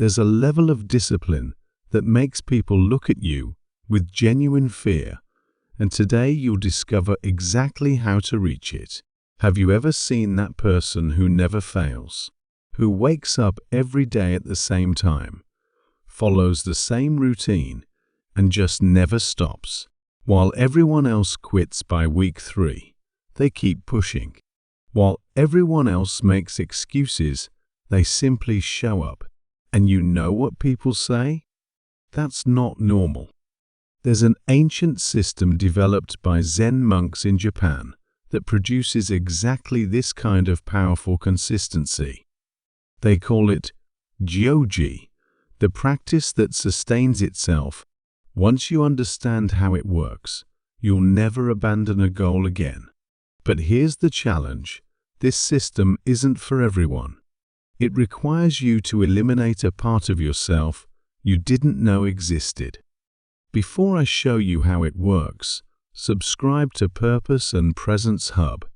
There's a level of discipline that makes people look at you with genuine fear, and today you'll discover exactly how to reach it. Have you ever seen that person who never fails, who wakes up every day at the same time, follows the same routine, and just never stops? While everyone else quits by week 3, they keep pushing. While everyone else makes excuses, they simply show up. And you know what people say? That's not normal. There's an ancient system developed by Zen monks in Japan that produces exactly this kind of powerful consistency. They call it Jyoji, the practice that sustains itself. Once you understand how it works, you'll never abandon a goal again. But here's the challenge. This system isn't for everyone. It requires you to eliminate a part of yourself you didn't know existed. Before I show you how it works, subscribe to Purpose and Presence Hub.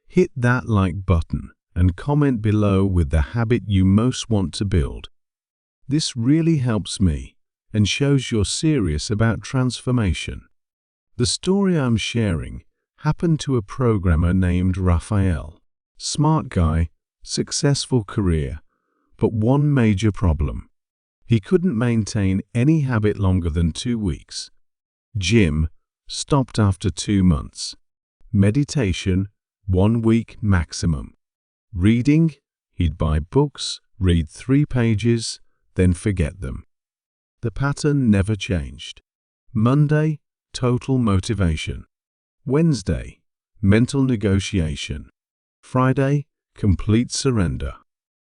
Hit that like button and comment below with the habit you most want to build. This really helps me and shows you're serious about transformation. The story I'm sharing happened to a programmer named Raphael. Smart guy, successful career, but one major problem. He couldn't maintain any habit longer than 2 weeks. Gym stopped after 2 months. Meditation, 1 week maximum. Reading, he'd buy books, read 3 pages, then forget them. The pattern never changed. Monday, total motivation. Wednesday, mental negotiation. Friday, complete surrender.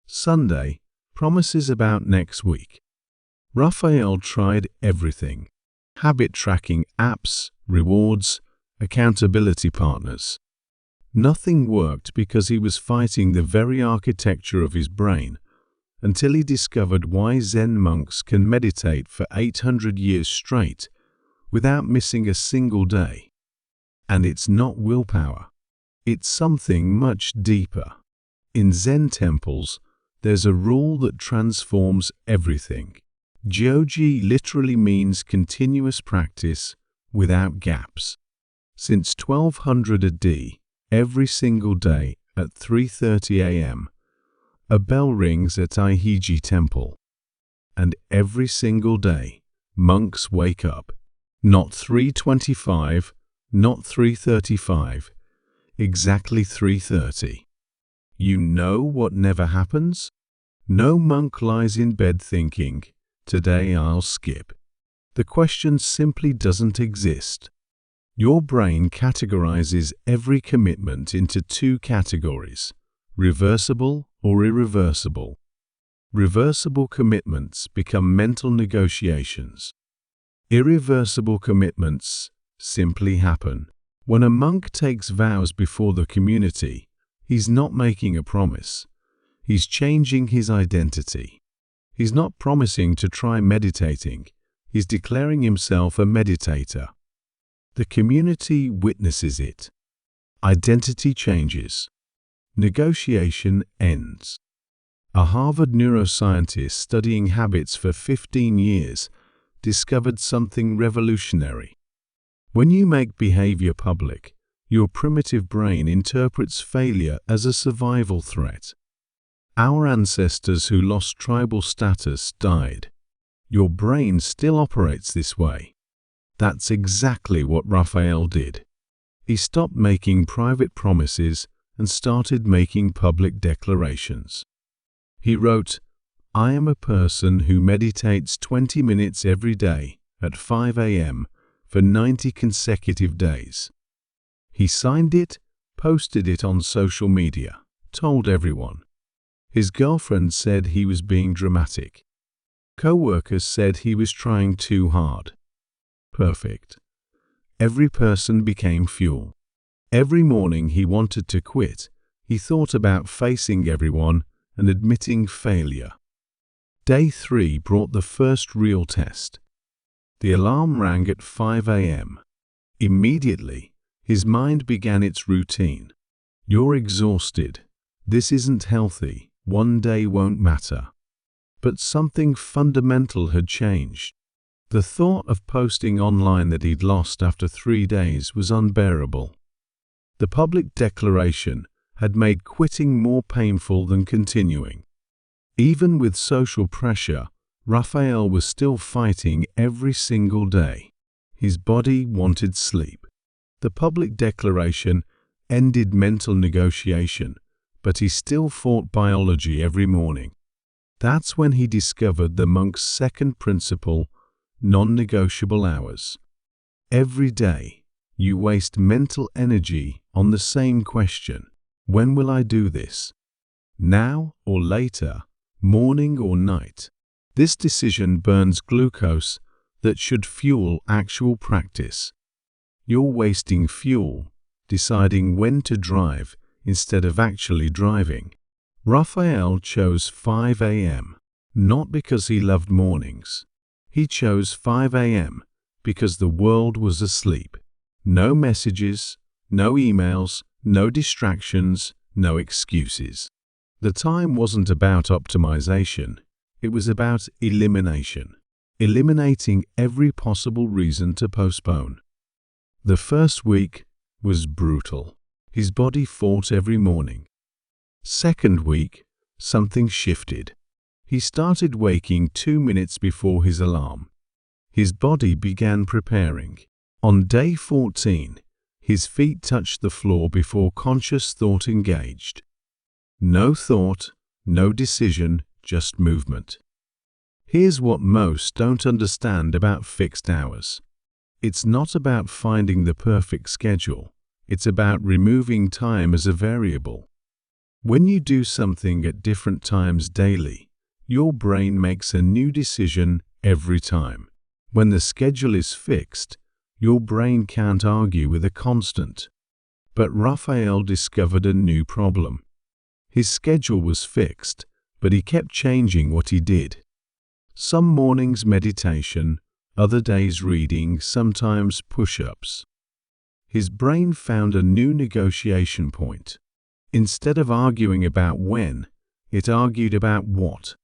Sunday, promises about next week. Raphael tried everything. Habit tracking apps, rewards, accountability partners. Nothing worked because he was fighting the very architecture of his brain, until he discovered why Zen monks can meditate for 800 years straight without missing a single day. And it's not willpower. It's something much deeper. In Zen temples, there's a rule that transforms everything. Jyoji literally means continuous practice without gaps. Since 1200 AD, every single day at 3:30 a.m., a bell rings at Aihiji Temple. And every single day, monks wake up. Not 3:25, not 3:35, exactly 3:30. You know what never happens? No monk lies in bed thinking, "Today I'll skip." The question simply doesn't exist. Your brain categorizes every commitment into 2 categories: reversible or irreversible. Reversible commitments become mental negotiations. Irreversible commitments simply happen. When a monk takes vows before the community, he's not making a promise. He's changing his identity. He's not promising to try meditating. He's declaring himself a meditator. The community witnesses it. Identity changes. Negotiation ends. A Harvard neuroscientist studying habits for 15 years discovered something revolutionary. When you make behavior public, your primitive brain interprets failure as a survival threat. Our ancestors who lost tribal status died. Your brain still operates this way. That's exactly what Raphael did. He stopped making private promises and started making public declarations. He wrote, "I am a person who meditates 20 minutes every day at 5 a.m. for 90 consecutive days." He signed it, posted it on social media, told everyone. His girlfriend said he was being dramatic. Co-workers said he was trying too hard. Perfect. Every person became fuel. Every morning he wanted to quit. He thought about facing everyone and admitting failure. Day 3 brought the first real test. The alarm rang at 5 a.m. Immediately, his mind began its routine. "You're exhausted. This isn't healthy. One day won't matter." But something fundamental had changed. The thought of posting online that he'd lost after 3 days was unbearable. The public declaration had made quitting more painful than continuing. Even with social pressure, Raphael was still fighting every single day. His body wanted sleep. The public declaration ended mental negotiation, but he still fought biology every morning. That's when he discovered the monk's second principle, non-negotiable hours. Every day, you waste mental energy on the same question: when will I do this? Now or later, morning or night? This decision burns glucose that should fuel actual practice. You're wasting fuel deciding when to drive instead of actually driving. Raphael chose 5 a.m., not because he loved mornings. He chose 5 a.m. because the world was asleep. No messages, no emails, no distractions, no excuses. The time wasn't about optimization. It was about elimination. Eliminating every possible reason to postpone. The first week was brutal. His body fought every morning. Second week, something shifted. He started waking 2 minutes before his alarm. His body began preparing. On day 14, his feet touched the floor before conscious thought engaged. No thought, no decision, just movement. Here's what most don't understand about fixed hours. It's not about finding the perfect schedule. It's about removing time as a variable. When you do something at different times daily, your brain makes a new decision every time. When the schedule is fixed, your brain can't argue with a constant. But Raphael discovered a new problem. His schedule was fixed, but he kept changing what he did. Some mornings meditation, other days reading, sometimes push-ups. His brain found a new negotiation point. Instead of arguing about when, it argued about what.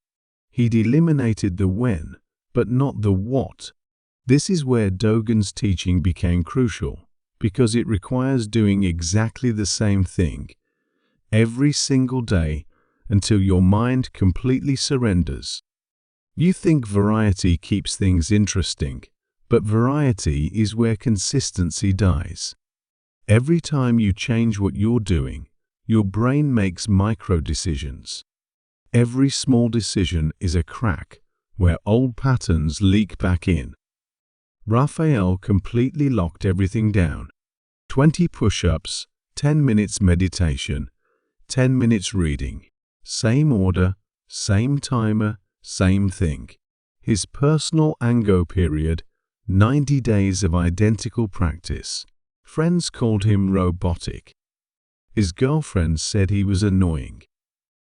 He'd eliminated the when, but not the what. This is where Dogen's teaching became crucial, because it requires doing exactly the same thing every single day until your mind completely surrenders. You think variety keeps things interesting, but variety is where consistency dies. Every time you change what you're doing, your brain makes micro-decisions. Every small decision is a crack where old patterns leak back in. Raphael completely locked everything down. 20 push-ups, 10 minutes meditation, 10 minutes reading. Same order, same timer, same thing. His personal Ango period, 90 days of identical practice. Friends called him robotic. His girlfriends said he was annoying.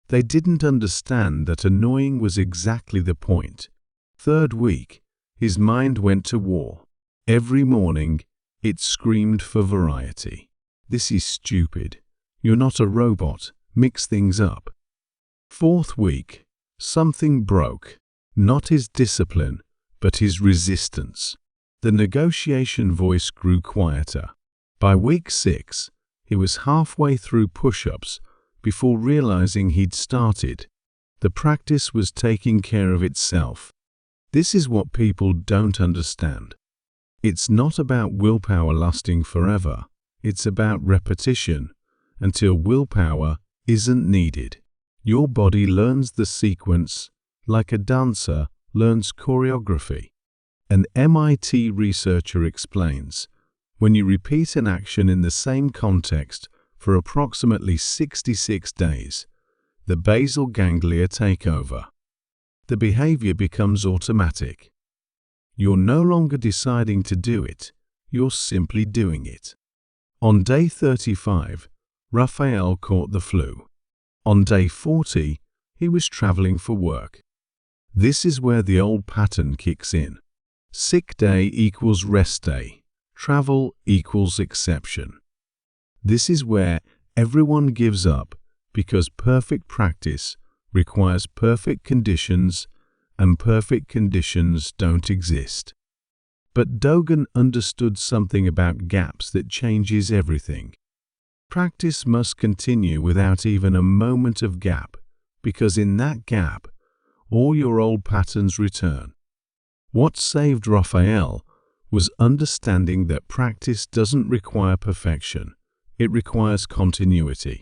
They didn't understand that annoying was exactly the point. Third week, his mind went to war. Every morning, it screamed for variety. This is stupid. You're not a robot. Mix things up. Fourth week, something broke. Not his discipline, but his resistance. The negotiation voice grew quieter. By week 6, he was halfway through push-ups before realizing he'd started. The practice was taking care of itself. This is what people don't understand. It's not about willpower lasting forever. It's about repetition until willpower isn't needed. Your body learns the sequence like a dancer learns choreography. An MIT researcher explains, when you repeat an action in the same context for approximately 66 days, the basal ganglia take over. The behavior becomes automatic. You're no longer deciding to do it, you're simply doing it. On day 35, Raphael caught the flu. On day 40, he was traveling for work. This is where the old pattern kicks in. Sick day equals rest day. Travel equals exception. This is where everyone gives up because perfect practice requires perfect conditions and perfect conditions don't exist. But Dogen understood something about gaps that changes everything. Practice must continue without even a moment of gap, because in that gap, all your old patterns return. What saved Raphael was understanding that practice doesn't require perfection, it requires continuity.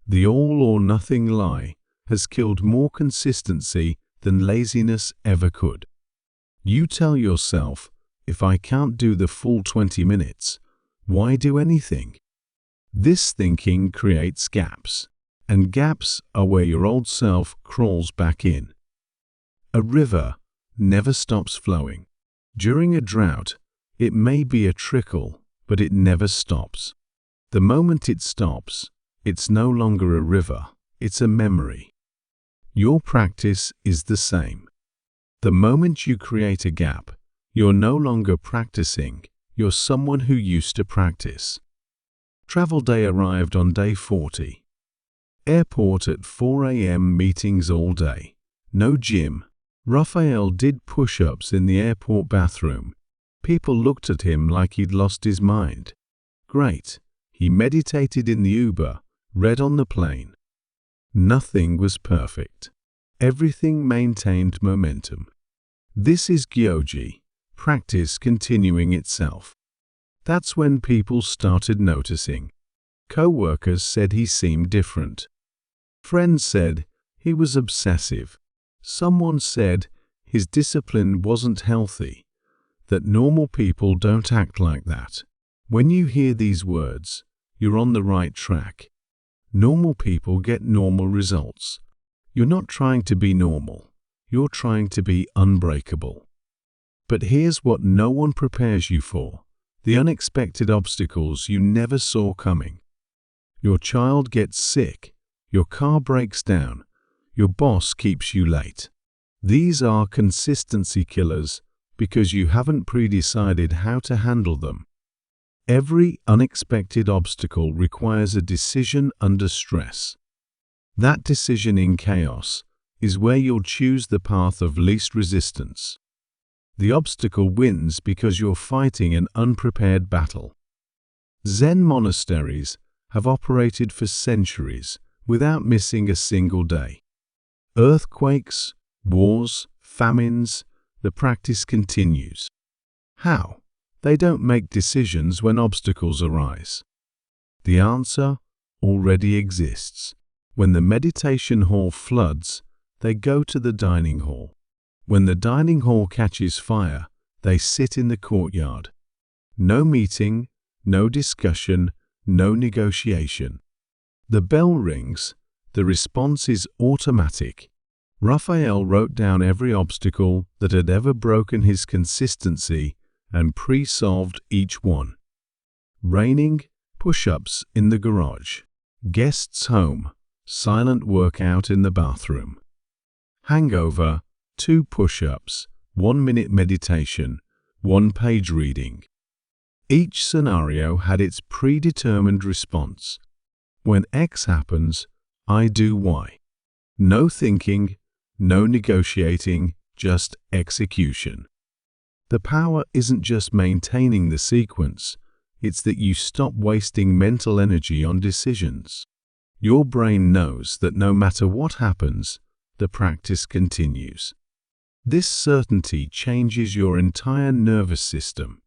The all-or-nothing lie has killed more consistency than laziness ever could. You tell yourself, if I can't do the full 20 minutes, why do anything? This thinking creates gaps, and gaps are where your old self crawls back in. A river never stops flowing. During a drought, it may be a trickle, but it never stops. The moment it stops, it's no longer a river, it's a memory. Your practice is the same. The moment you create a gap, you're no longer practicing, you're someone who used to practice. Travel day arrived on day 40. Airport at 4 a.m. meetings all day. No gym. Raphael did push-ups in the airport bathroom. People looked at him like he'd lost his mind. Great. He meditated in the Uber, read on the plane. Nothing was perfect. Everything maintained momentum. This is Gyoji, practice continuing itself. That's when people started noticing. Co-workers said he seemed different. Friends said he was obsessive. Someone said his discipline wasn't healthy, that normal people don't act like that. When you hear these words, you're on the right track. Normal people get normal results. You're not trying to be normal. You're trying to be unbreakable. But here's what no one prepares you for: the unexpected obstacles you never saw coming. Your child gets sick. Your car breaks down. Your boss keeps you late. These are consistency killers because you haven't pre-decided how to handle them. Every unexpected obstacle requires a decision under stress. That decision in chaos is where you'll choose the path of least resistance. The obstacle wins because you're fighting an unprepared battle. Zen monasteries have operated for centuries without missing a single day. Earthquakes, wars, famines, the practice continues. How? They don't make decisions when obstacles arise. The answer already exists. When the meditation hall floods, they go to the dining hall. When the dining hall catches fire, they sit in the courtyard. No meeting, no discussion, no negotiation. The bell rings, the response is automatic. Raphael wrote down every obstacle that had ever broken his consistency and pre-solved each one. Raining, push-ups in the garage. Guests home, silent workout in the bathroom. Hangover, 2 push-ups, 1-minute meditation, 1-page reading. Each scenario had its predetermined response. When X happens, I do Y. No thinking, no negotiating, just execution. The power isn't just maintaining the sequence, it's that you stop wasting mental energy on decisions. Your brain knows that no matter what happens, the practice continues. This certainty changes your entire nervous system.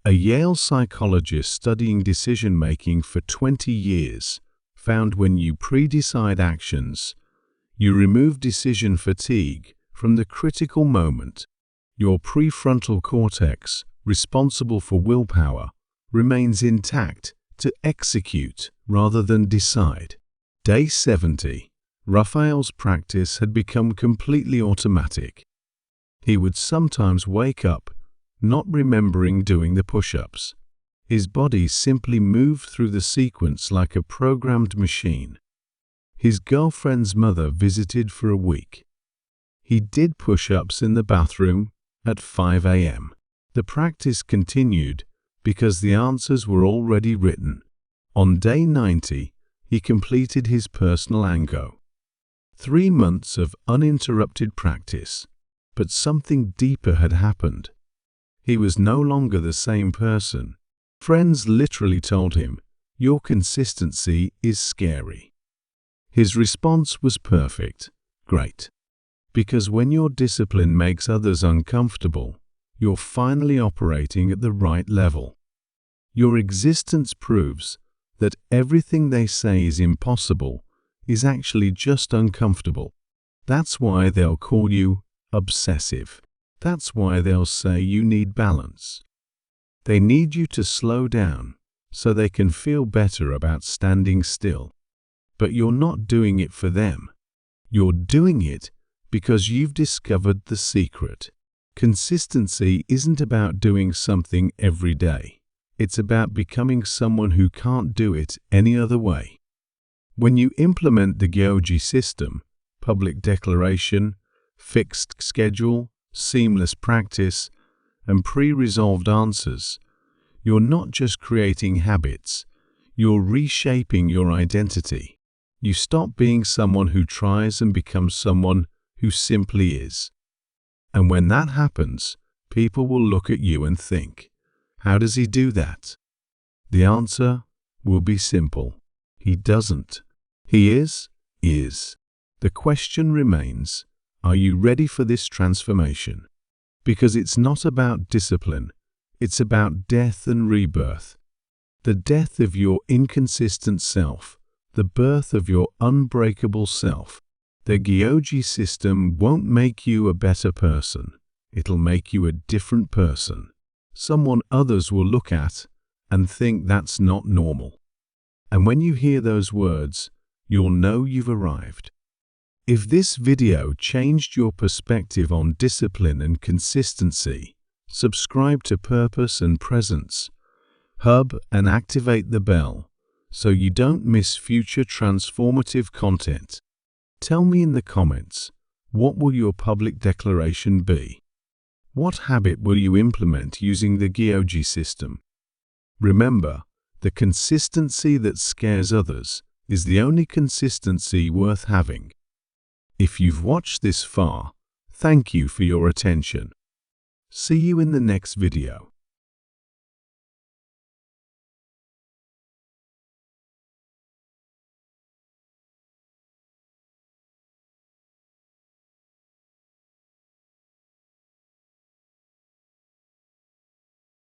A Yale psychologist studying decision-making for 20 years found when you pre-decide actions, you remove decision fatigue from the critical moment. Your prefrontal cortex, responsible for willpower, remains intact to execute rather than decide. Day 70. Raphael's practice had become completely automatic. He would sometimes wake up, not remembering doing the push-ups. His body simply moved through the sequence like a programmed machine. His girlfriend's mother visited for a week. He did push-ups in the bathroom at 5 a.m. The practice continued because the answers were already written. On day 90, he completed his personal Ango. 3 months of uninterrupted practice. But something deeper had happened. He was no longer the same person. Friends literally told him, "Your consistency is scary." His response was perfect. Great. Because when your discipline makes others uncomfortable, you're finally operating at the right level. Your existence proves that everything they say is impossible is actually just uncomfortable. That's why they'll call you obsessive. That's why they'll say you need balance. They need you to slow down so they can feel better about standing still. But you're not doing it for them. You're doing it because you've discovered the secret. Consistency isn't about doing something every day. It's about becoming someone who can't do it any other way. When you implement the Gyoji system, public declaration, fixed schedule, seamless practice, and pre-resolved answers, you're not just creating habits, you're reshaping your identity. You stop being someone who tries and become someone who simply is. And when that happens, people will look at you and think, "How does he do that?" The answer will be simple. He doesn't. He is. The question remains, are you ready for this transformation? Because it's not about discipline, it's about death and rebirth. The death of your inconsistent self, the birth of your unbreakable self. The Gyoji system won't make you a better person. It'll make you a different person. Someone others will look at and think that's not normal. And when you hear those words, you'll know you've arrived. If this video changed your perspective on discipline and consistency, subscribe to Purpose and Presence Hub and activate the bell so you don't miss future transformative content. Tell me in the comments, what will your public declaration be? What habit will you implement using the Gyoji system? Remember, the consistency that scares others is the only consistency worth having. If you've watched this far, thank you for your attention. See you in the next video.